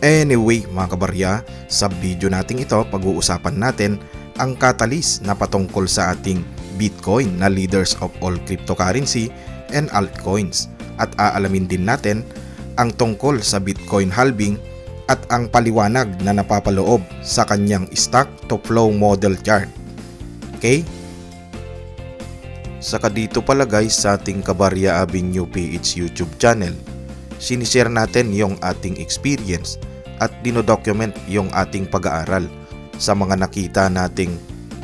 Anyway mga kabarya, sa video natin ito pag-uusapan natin ang catalyst na patungkol sa ating Bitcoin na leaders of all cryptocurrency and altcoins, at aalamin din natin ang tungkol sa Bitcoin halving at ang paliwanag na napapaloob sa kanyang stock to flow model chart. Okay? Saka dito pala guys, sa ating Kabarya Avenue PH YouTube channel, sinishare natin yung ating experience at dinodocument yung ating pag-aaral sa mga nakita nating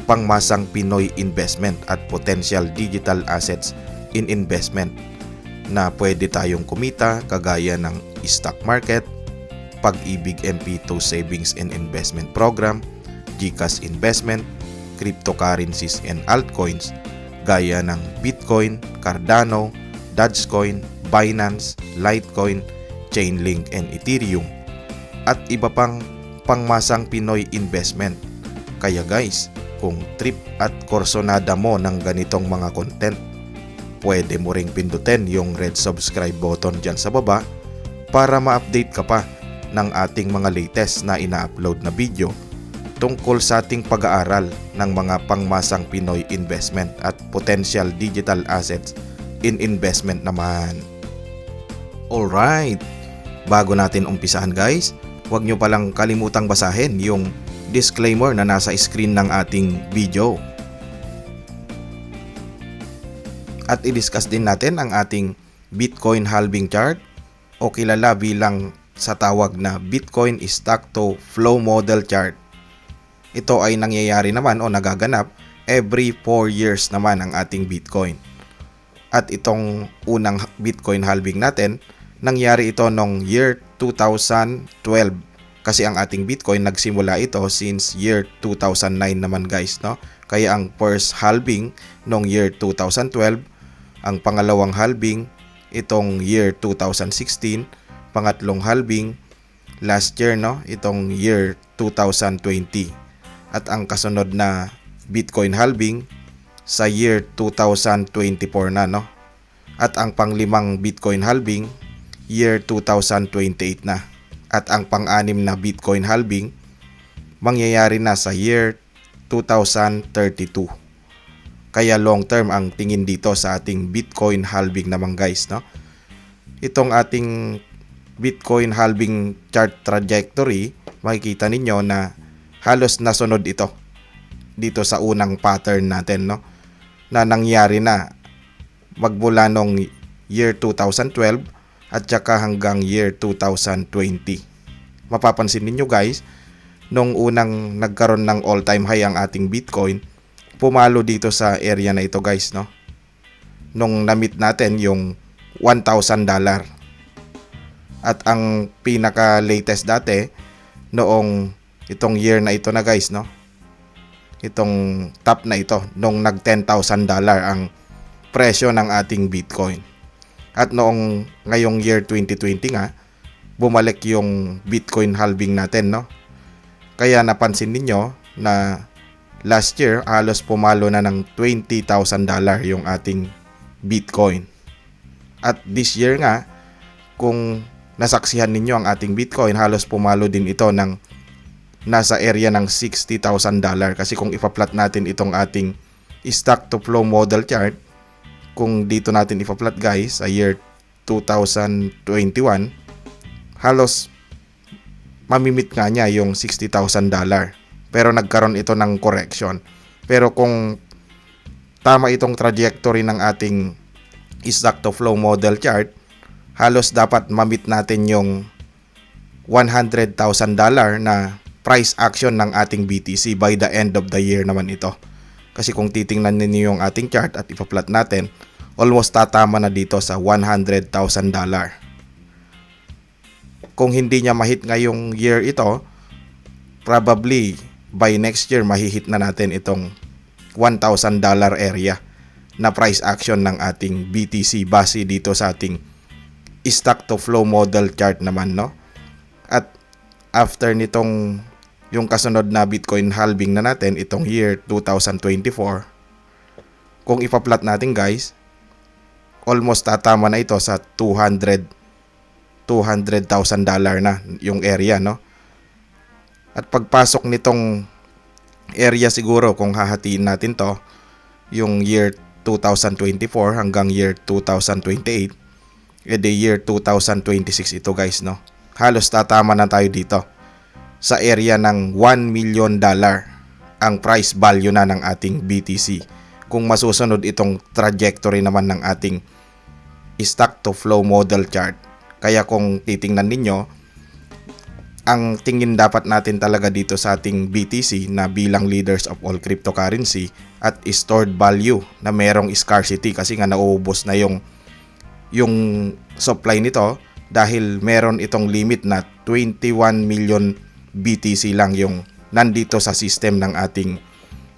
pangmasang Pinoy investment at potential digital assets in investment na pwede tayong kumita, kagaya ng stock market, Pag-ibig MP2 Savings and Investment Program, GCash investment, cryptocurrencies and altcoins gaya ng Bitcoin, Cardano, Dogecoin, Binance, Litecoin, Chainlink and Ethereum, at iba pang pangmasang Pinoy investment. Kaya guys, kung trip at korsonada mo ng ganitong mga content, pwede mo ring pindutin yung red subscribe button dyan sa baba para ma-update ka pa ng ating mga latest na ina-upload na video tungkol sa ating pag-aaral ng mga pangmasang Pinoy investment at potential digital assets in investment naman. Alright, bago natin umpisahan guys, huwag nyo palang kalimutang basahin yung disclaimer na nasa screen ng ating video. At i-discuss din natin ang ating Bitcoin halving chart o kilala bilang sa tawag na Bitcoin stock to flow model chart. Ito ay nangyayari naman o nagaganap every 4 years naman ang ating Bitcoin. At itong unang Bitcoin halving natin, nangyari ito noong year 2012. Kasi ang ating Bitcoin nagsimula ito since year 2009 naman guys, no? Kaya ang first halving noong year 2012, ang pangalawang halving itong year 2016, pangatlong halving last year, no? Itong year 2020. At ang kasunod na Bitcoin halving sa year 2024 na, no? At ang panglimang Bitcoin halving year 2028 na. At ang pang-anim na Bitcoin halving mangyayari na sa year 2032. Kaya long term ang tingin dito sa ating Bitcoin halving naman guys, no? Itong ating Bitcoin halving chart trajectory, makikita ninyo na halos nasunod ito dito sa unang pattern natin, no? Na nangyari na magmula nung year 2012 at saka hanggang year 2020. Mapapansin niyo guys, nung unang nagkaroon ng all-time high ang ating Bitcoin, pumalo dito sa area na ito guys, no? Nung na-meet natin yung $1,000. At ang pinaka-latest dati noong itong year na ito na guys, no? Itong top na ito nung nag $10,000 ang presyo ng ating Bitcoin. At noong ngayong year 2020 nga, bumalik yung Bitcoin halving natin, no? Kaya napansin ninyo na last year halos pumalo na ng $20,000 yung ating Bitcoin. At this year nga, kung nasaksihan ninyo ang ating Bitcoin, halos pumalo din ito ng nasa area ng $60,000. Kasi kung ipa-plot natin itong ating stock to flow model chart, kung dito natin ipa-plot guys sa year 2021, halos mamimit nga niya yung $60,000. Pero nagkaroon ito ng correction. Pero kung tama itong trajectory ng ating stock to flow model chart, halos dapat mamit natin yung $100,000 na price action ng ating BTC by the end of the year naman ito. Kasi kung titingnan ninyo yung ating chart at ipa-plot natin, almost tatama na dito sa $100,000. Kung hindi niya mahit ngayong year ito, probably by next year mahihit na natin itong $1,000 area na price action ng ating BTC base dito sa ating stock to flow model chart naman, no? At after nitong yung kasunod na Bitcoin halving na natin itong year 2024, kung ipa-plot natin guys, almost tatama na ito sa $200,000 $200,000 na yung area, no? At pagpasok nitong area siguro, kung hahatiin natin to, yung year 2024 hanggang year 2028, the year 2026 ito guys, no? Halos tatama na tayo dito sa area ng $1 million ang price value na ng ating BTC kung masusunod itong trajectory naman ng ating stock to flow model chart. Kaya kung titingnan ninyo, ang tingin dapat natin talaga dito sa ating BTC na bilang leaders of all cryptocurrency at stored value na merong scarcity, kasi nga nauubos na yung supply nito dahil meron itong limit na 21 million BTC lang yung nandito sa system ng ating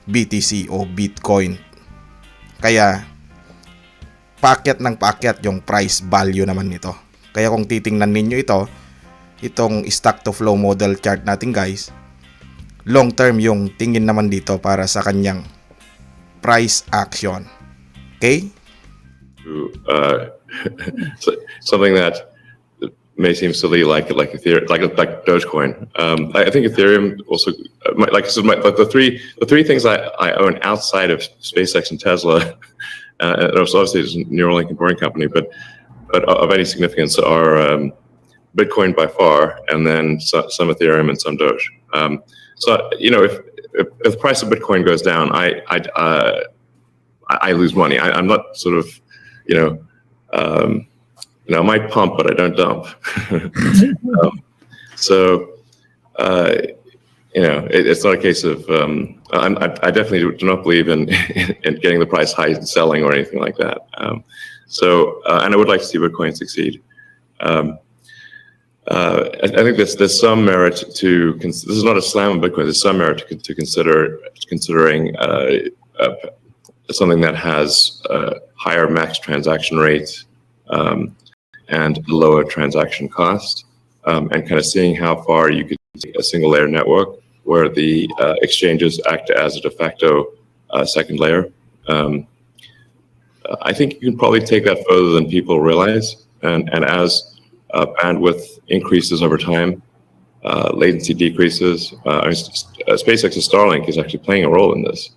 BTC o Bitcoin. Kaya paakyat ng paakyat yung price value naman nito. Kaya kung titingnan ninyo itong stock to flow model chart natin guys, long term yung tingin naman dito para sa kanyang price action. Okay? Something that may seem silly, like Ethereum, like Dogecoin. I think Ethereum also, the three things I own outside of SpaceX and Tesla, and obviously it's a Neuralink and Boring company, but of any significance are Bitcoin by far, and then some Ethereum and some Doge. So if the price of Bitcoin goes down, I lose money. I'm not sort of I might pump, but I don't dump. It's not a case of I definitely do not believe in getting the price high and selling or anything like that. And I would like to see Bitcoin succeed. I think there's some merit to. This is not a slam on Bitcoin. There's some merit to considering something that has higher max transaction rates and lower transaction cost, and kind of seeing how far you could take a single layer network where the exchanges act as a de facto second layer. I think you can probably take that further than people realize, and as bandwidth increases over time, latency decreases. SpaceX's Starlink is actually playing a role in this.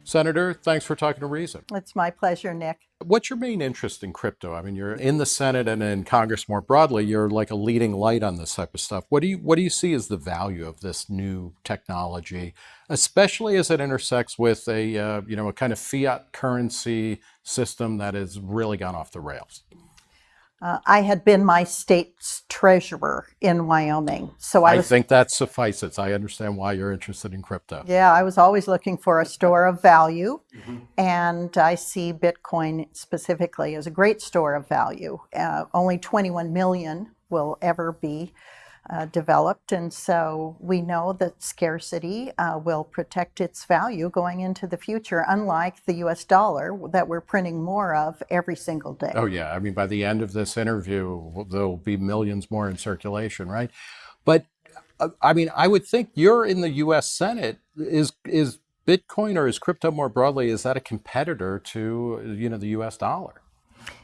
Senator, thanks for talking to Reason. It's my pleasure, Nick. What's your main interest in crypto? I mean, you're in the Senate and in Congress more broadly. You're like a leading light on this type of stuff. What do you see as the value of this new technology, especially as it intersects with a kind of fiat currency system that has really gone off the rails? I had been my state's treasurer in Wyoming. So I think that suffices. I understand why you're interested in crypto. Yeah, I was always looking for a store of value. Mm-hmm. And I see Bitcoin specifically as a great store of value. Only 21 million will ever be developed. And so we know that scarcity will protect its value going into the future, unlike the US dollar that we're printing more of every single day. Oh, yeah. I mean, by the end of this interview, there'll be millions more in circulation, right? But I mean, I would think you're in the US Senate. Is Bitcoin, or is crypto more broadly, is that a competitor to, the US dollar?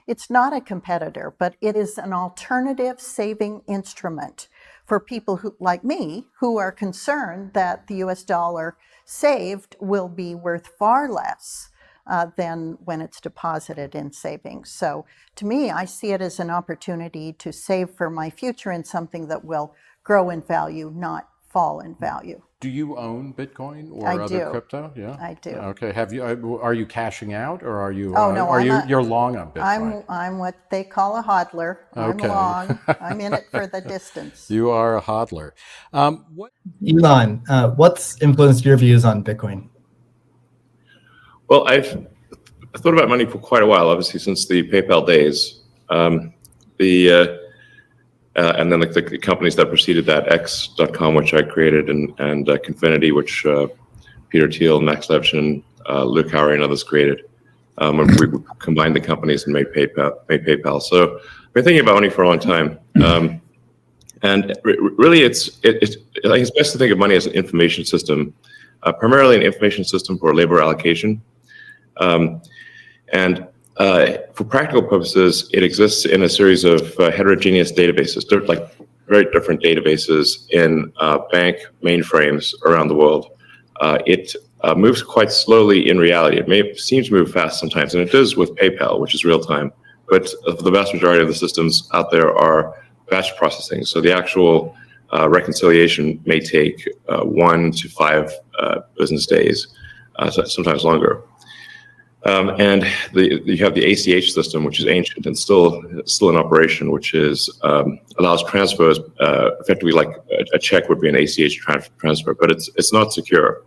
It's not a competitor, but it is an alternative saving instrument for people who, like me, who are concerned that the US dollar saved will be worth far less than when it's deposited in savings. So to me, I see it as an opportunity to save for my future in something that will grow in value, not fall in value. Do you own Bitcoin or I other do. crypto? Yeah, I do. Okay. Are you cashing out, or are you? Oh no, you're long on Bitcoin? I'm what they call a hodler. Okay. I'm long. I'm in it for the distance. You are a hodler. Elon, what's influenced your views on Bitcoin? Well, I've thought about money for quite a while, obviously since the PayPal days. And then the companies that preceded that, X.com, which I created, and Confinity, which Peter Thiel, Max Levchin, Luke Howry, and others created. When we combined the companies and made PayPal. So I've been thinking about money for a long time. And really, it's best to think of money as an information system, primarily an information system for labor allocation. And for practical purposes, it exists in a series of heterogeneous databases, like very different databases in bank mainframes around the world. It moves quite slowly in reality. It may seem to move fast sometimes, and it does with PayPal, which is real time. But the vast majority of the systems out there are batch processing. So the actual reconciliation may take 1 to 5 business days, sometimes longer. And you have the ACH system, which is ancient and still in operation, which is allows transfers effectively like a check would be an ACH transfer, but it's not secure.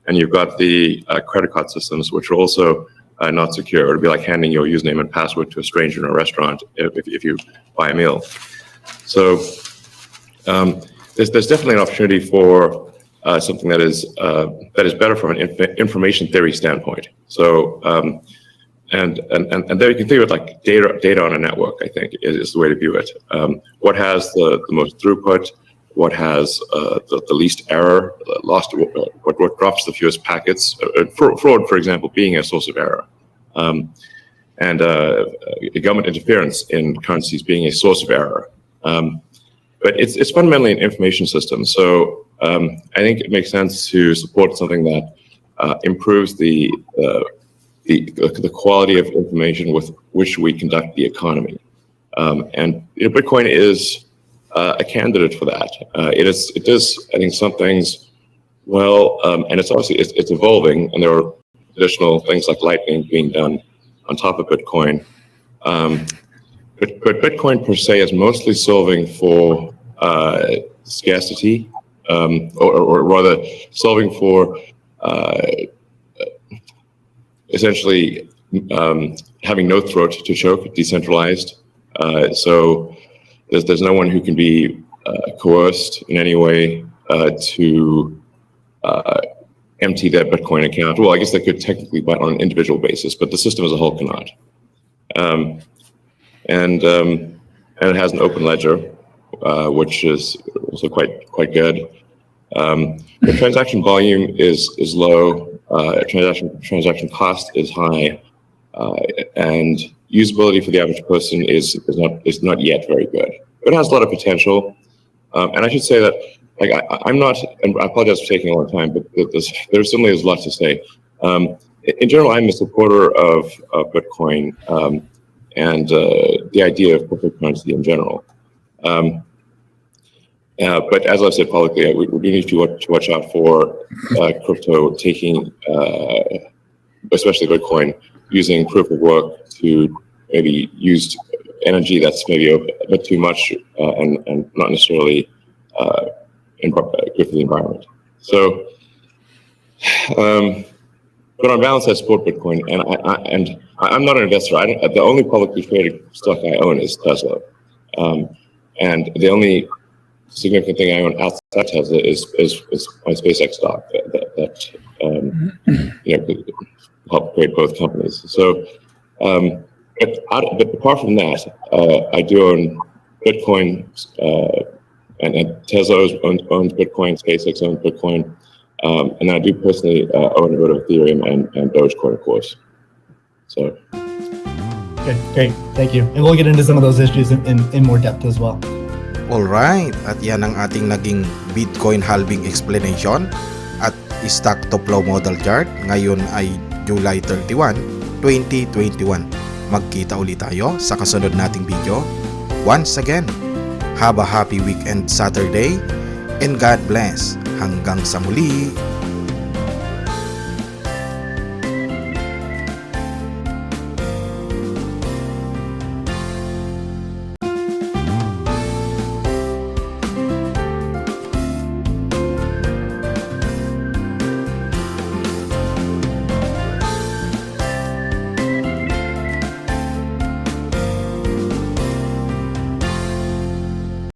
And you've got the credit card systems, which are also not secure. It would be like handing your username and password to a stranger in a restaurant if you buy a meal. So there's definitely an opportunity for something that is better from an information theory standpoint. So and there you can think of it like data on a network. I think is the way to view it. What has the most throughput? What has the least error? What drops the fewest packets? Fraud, for example, being a source of error. And government interference in currencies being a source of error. But it's fundamentally an information system. So I think it makes sense to support something that improves the quality of information with which we conduct the economy. And Bitcoin is a candidate for that. It does, I think, some things well, and it's obviously it's evolving, and there are additional things like Lightning being done on top of Bitcoin. But Bitcoin per se is mostly solving for scarcity, or rather solving for essentially having no throat to choke, decentralized. So there's no one who can be coerced in any way to empty their Bitcoin account. Well, I guess they could technically, but on an individual basis, but the system as a whole cannot. And it has an open ledger, which is also quite good. The transaction volume is low. Transaction cost is high, and usability for the average person is not yet very good. But it has a lot of potential, and I should say that I'm not, and I apologize for taking a long time, but there certainly is a lot to say. In general, I'm a supporter of Bitcoin and the idea of cryptocurrency in general. But as I've said publicly, we do need to watch out for crypto taking, especially Bitcoin, using proof of work to maybe use energy that's maybe a bit too much and not necessarily good for the environment. So, but on balance, I support Bitcoin, and I'm not an investor. The only publicly traded stock I own is Tesla, and the only significant thing I own outside Tesla is my SpaceX stock that help create both companies. So, but apart from that, I do own Bitcoin, and Tesla owns Bitcoin, SpaceX owns Bitcoin, and I do personally own a bit of Ethereum and Dogecoin, of course. So. Okay, great, thank you. And we'll get into some of those issues in more depth as well. Alright, at yan ang ating naging Bitcoin halving explanation at stock to flow model chart. Ngayon ay July 31, 2021. Magkita ulit tayo sa kasunod nating video. Once again, have a happy weekend Saturday and God bless. Hanggang sa muli.